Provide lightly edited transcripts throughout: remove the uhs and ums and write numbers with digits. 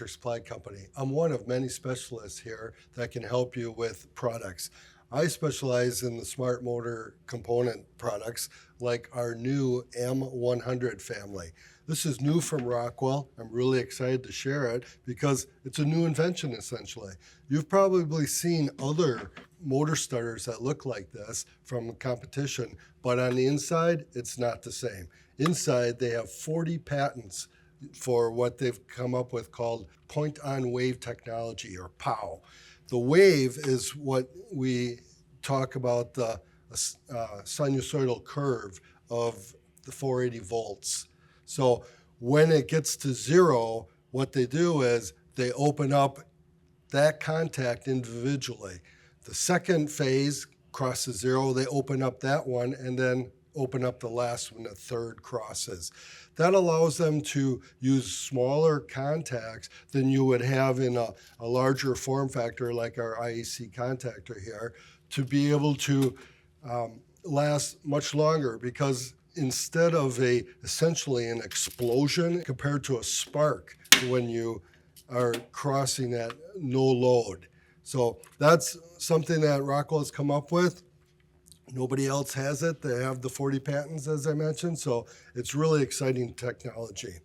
Electric Supply Company. I'm one of many specialists here that can help you with products. I specialize in the smart motor component products like our new M100 family. This is new from Rockwell. I'm really excited to share it because it's a new invention essentially. You've probably seen other motor starters that look like this from competition, but on the inside, it's not the same. Inside, they have 40 patents for what they've come up with called point-on-wave technology, or POW. The wave is what we talk about, the sinusoidal curve of the 480 volts. So when it gets to zero, what they do is they open up that contact individually. The second phase crosses zero, they open up that one, and then open up the last when the third crosses. That allows them to use smaller contacts than you would have in a larger form factor like our IEC contactor here, to be able to last much longer, because instead of essentially an explosion compared to a spark when you are crossing that no load. So that's something that Rockwell has come up with. Nobody else has it. They have the 40 patents, as I mentioned, so it's really exciting technology.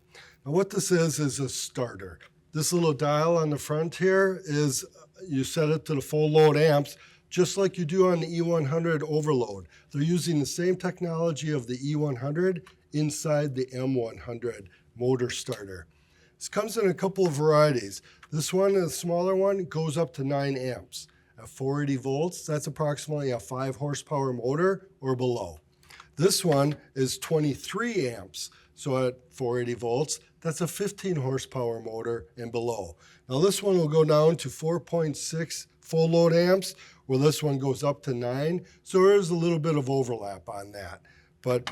Now what this is a starter. This little dial on the front here is, you set it to the full load amps, just like you do on the E100 overload. They're using the same technology of the E100 inside the M100 motor starter. This comes in a couple of varieties. This one, the smaller one, goes up to 9 amps. At 480 volts, that's approximately a 5 horsepower motor or below. This one is 23 amps, so at 480 volts, that's a 15 horsepower motor and below. Now this one will go down to 4.6 full load amps, where this one goes up to 9, so there is a little bit of overlap on that. But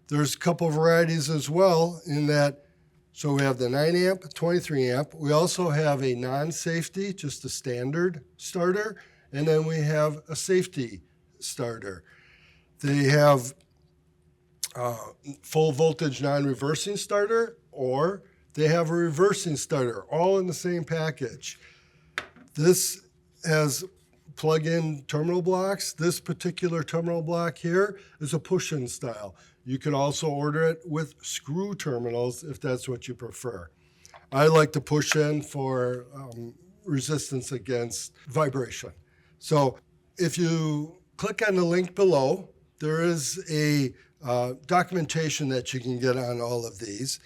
there's a couple of varieties as well in that. So we have the 9 amp, 23 amp. We also have a non-safety, just a standard starter, and then we have a safety starter. They have full voltage non-reversing starter, or they have a reversing starter, all in the same package. This has plug-in terminal blocks. This particular terminal block here is a push-in style. You can also order it with screw terminals if that's what you prefer. I like to push in for resistance against vibration. So if you click on the link below, there is a documentation that you can get on all of these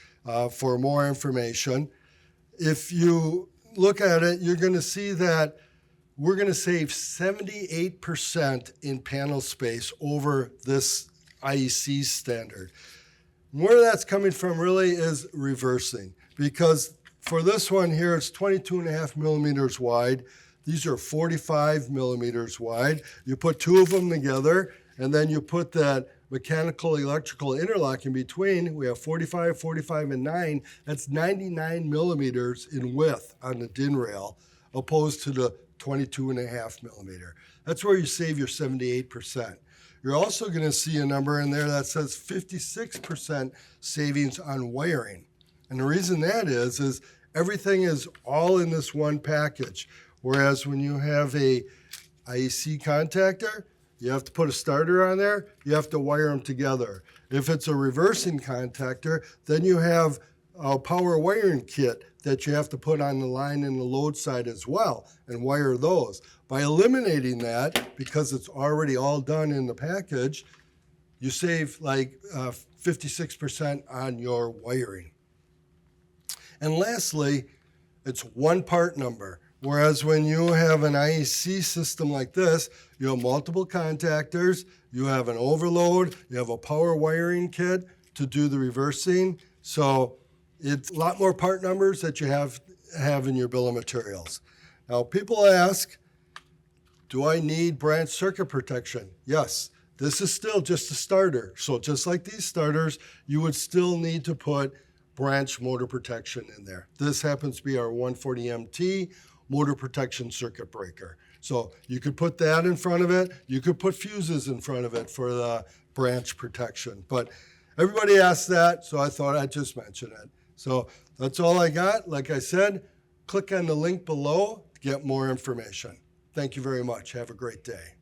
for more information. If you look at it, you're going to see that we're going to save 78% in panel space over this IEC standard. Where that's coming from really is reversing, because for this one here, it's 22.5 millimeters wide. These are 45 millimeters wide. You put two of them together, and then you put that mechanical electrical interlock in between. We have 45, 45, and 9. That's 99 millimeters in width on the DIN rail, opposed to the 22.5 millimeter. That's where you save your 78%. You're also going to see a number in there that says 56% savings on wiring. And the reason that is everything is all in this one package. Whereas when you have a IEC contactor, you have to put a starter on there, you have to wire them together. If it's a reversing contactor, then you have a power wiring kit that you have to put on the line and the load side as well and wire those. By eliminating that, because it's already all done in the package, you save like 56% on your wiring. And lastly, it's one part number. Whereas when you have an IEC system like this, you have multiple contactors, you have an overload, you have a power wiring kit to do the reversing. So it's a lot more part numbers that you have in your bill of materials. Now, people ask, do I need branch circuit protection? Yes, this is still just a starter. So just like these starters, you would still need to put branch motor protection in there. This happens to be our 140MT motor protection circuit breaker. So you could put that in front of it. You could put fuses in front of it for the branch protection. But everybody asks that, so I thought I'd just mention it. So that's all I got. Like I said, click on the link below to get more information. Thank you very much. Have a great day.